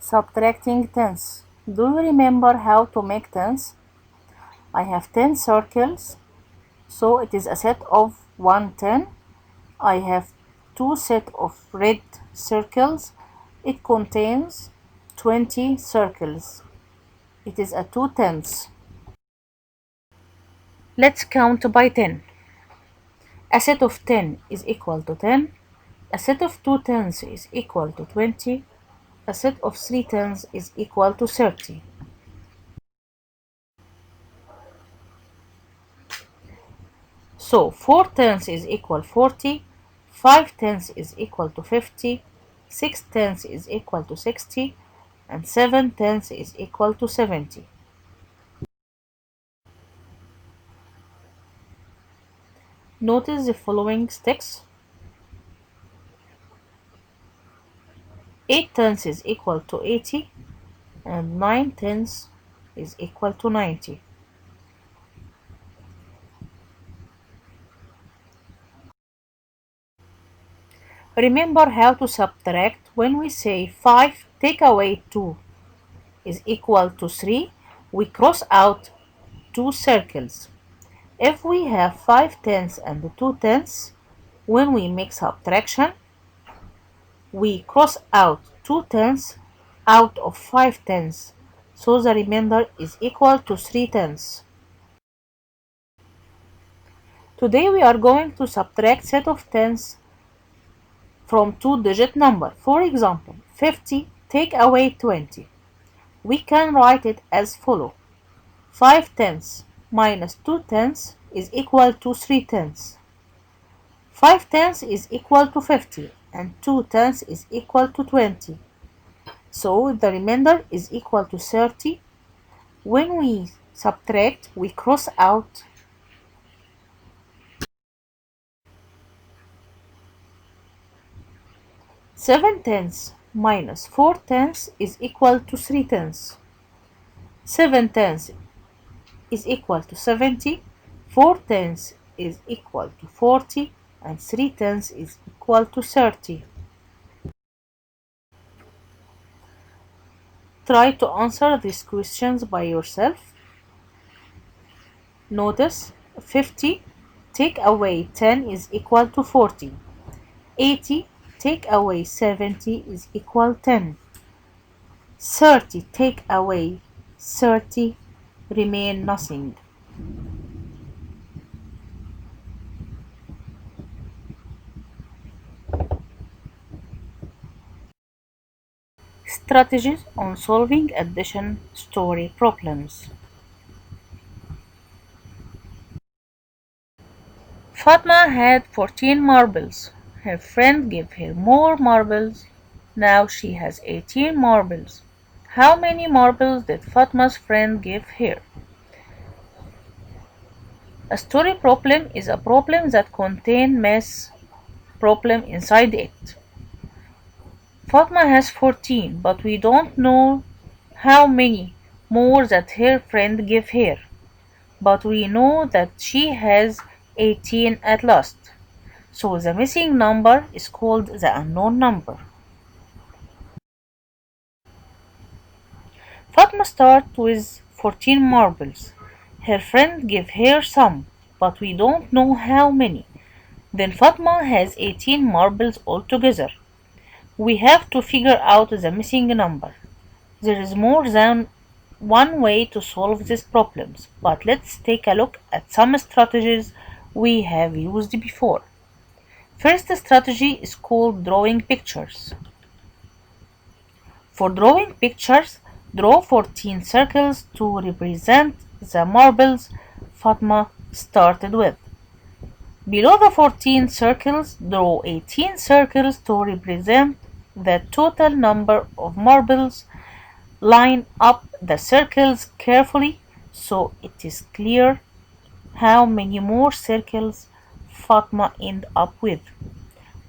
Subtracting tens. Do you remember how to make tens? I have 10 circles, so it is a set of 1 10. I have two sets of red circles. It contains 20 circles. It is a 2 tenths. Let's count by 10. A set of 10 is equal to 10. A set of 2 tenths is equal to 20. A set of 3 tenths is equal to 30. So 4 tenths is equal 40, 5 tenths is equal to 50, 6 tenths is equal to 60, and 7 tenths is equal to 70. Notice the following sticks. 8 tenths is equal to 80, and 9 tenths is equal to 90. Remember how to subtract when we say 5 take away 2 is equal to 3, we cross out 2 circles. If we have 5 tenths and 2 tenths, when we make subtraction, we cross out 2 tenths out of 5 tenths, so the remainder is equal to 3 tenths. Today we are going to subtract set of tenths from two-digit number. For example, 50 take away 20. We can write it as follow. 5 tenths minus 2 tenths is equal to 3 tenths. 5 tenths is equal to 50 and 2 tenths is equal to 20. So the remainder is equal to 30. When we subtract, we cross out 7 tenths minus 4 tenths is equal to 3 tenths. 7 tenths is equal to 70, 4 tenths is equal to 40, and 3 tenths is equal to 30. Try to answer these questions by yourself. Notice 50 take away 10 is equal to 40. 80 take away 70 is equal 10. 30 take away 30 remain nothing. Strategies on solving addition story problems. Fatma had 14 marbles. Her friend gave her more marbles. Now she has 18 marbles. How many marbles did Fatma's friend give her? A story problem is a problem that contains math problem inside it. Fatma has 14, but we don't know how many more that her friend gave her. But we know that she has 18 at last. So the missing number is called the unknown number. Fatma starts with 14 marbles. Her friend gave her some, but we don't know how many. Then Fatma has 18 marbles altogether. We have to figure out the missing number. There is more than one way to solve these problems, but let's take a look at some strategies we have used before. First strategy is called drawing pictures. For drawing pictures, draw 14 circles to represent the marbles Fatma started with. Below the 14 circles, draw 18 circles to represent the total number of marbles. Line up the circles carefully so it is clear how many more circles Fatma end up with.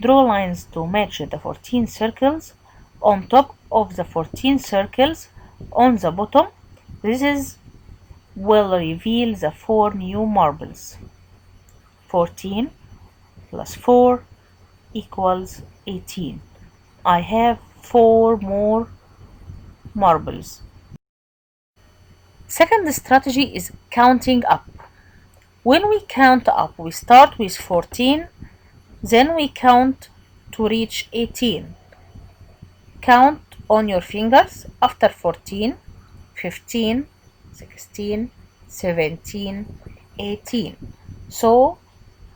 Draw lines to match the 14 circles on top of the 14 circles on the bottom. This will reveal the 4 new marbles. 14 plus 4 equals 18. I have 4 more marbles. Second strategy is counting up. When we count up, we start with 14, then we count to reach 18. Count on your fingers after 14, 15, 16, 17, 18. So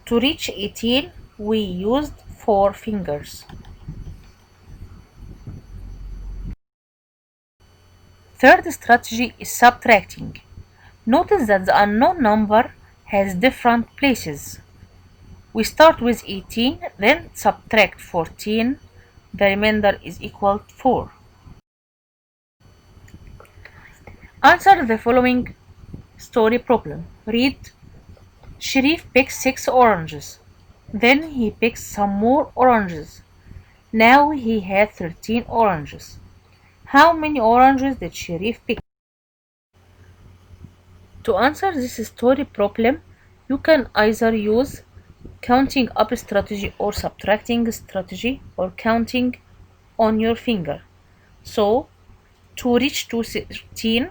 to reach 18, we used 4 fingers. Third strategy is subtracting. Notice that the unknown number has different places. We start with 18, then subtract 14. The remainder is equal to 4. Answer the following story problem. Read, Sharif picks 6 oranges. Then he picks some more oranges. Now he had 13 oranges. How many oranges did Sharif pick? To answer this story problem, you can either use counting up strategy or subtracting strategy or counting on your finger. So, to reach to 13,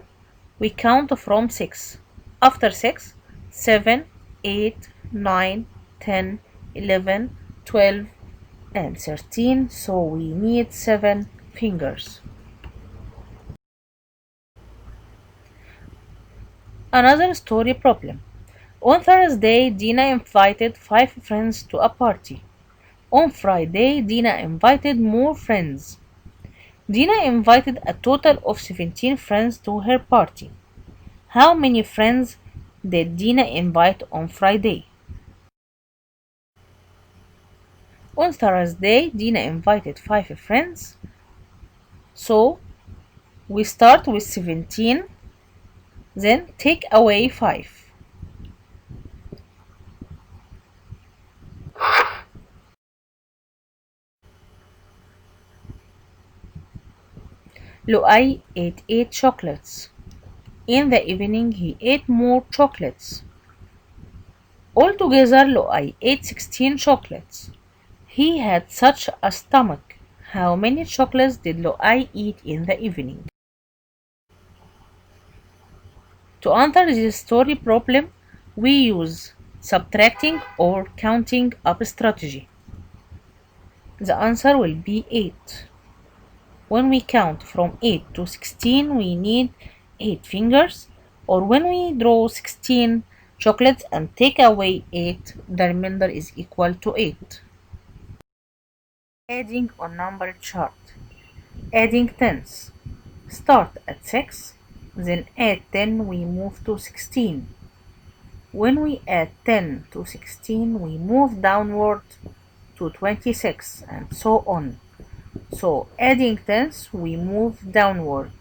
we count from 6. After 6, 7, 8, 9, 10, 11, 12, and 13. So we need 7 fingers. Another story problem. On Thursday, Dina invited 5 friends to a party. On Friday, Dina invited more friends. Dina invited a total of 17 friends to her party. How many friends did Dina invite on Friday? On Thursday, Dina invited 5 friends. So we start with 17, then take away 5. Lu'ay ate 8 chocolates. In the evening, he ate more chocolates. Altogether, Lu'ay ate 16 chocolates. He had such a stomach. How many chocolates did Lu'ay eat in the evening? To answer this story problem, we use subtracting or counting up strategy. The answer will be 8. When we count from 8 to 16, we need 8 fingers, or when we draw 16 chocolates and take away 8, the remainder is equal to 8. Adding on number chart. Adding tens. Start at 6, then add 10, we move to 16. When we add 10 to 16, we move downward to 26, and so on. So adding tens, we move downward.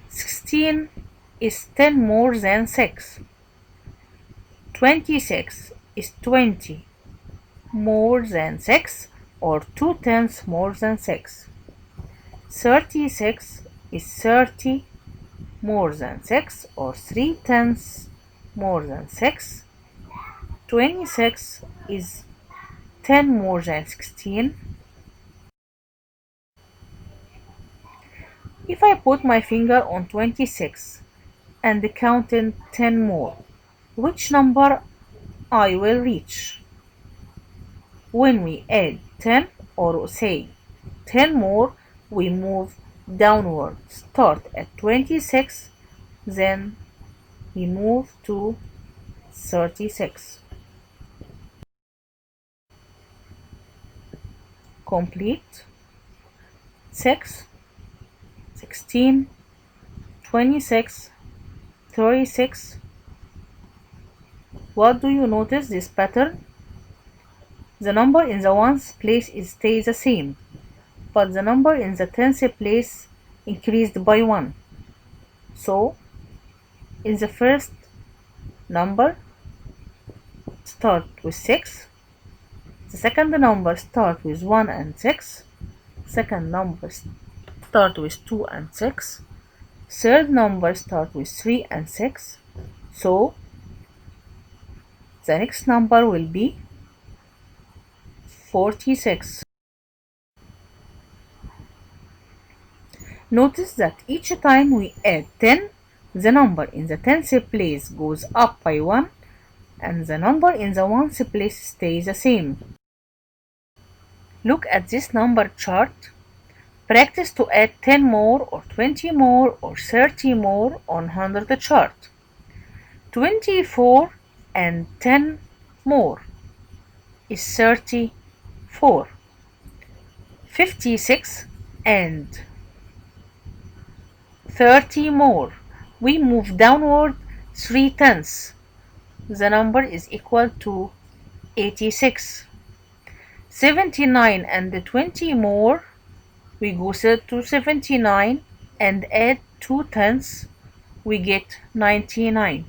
16 is 10 more than 6. 26 is 20 more than 6, or 2 tenths more than 6. 36 is 30 more than 6, or 3 tenths more than 6. 26 is 10 more than 16. If I put my finger on 26 and count in 10 more, which number I will reach? When we add 10 or say 10 more, we move downward. Start at 26, then we move to 36. Complete. 6, 16, 26, 36. What do you notice this pattern? The number in the ones place stays the same, but the number in the tens place increased by 1. So, in the first number, start with 6. The second number start with 1 and 6. Second number start with 2 and 6. Third number start with 3 and 6. So, the next number will be 46. Notice that each time we add 10, the number in the tens place goes up by 1 and the number in the ones place stays the same. Look at this number chart. Practice to add 10 more or 20 more or 30 more on 100 chart. 24 and 10 more is 34. 56 and 30 more. We move downward 3/10. The number is equal to 86. 79 and 20 more. We go to 79 and add 2/10. We get 99.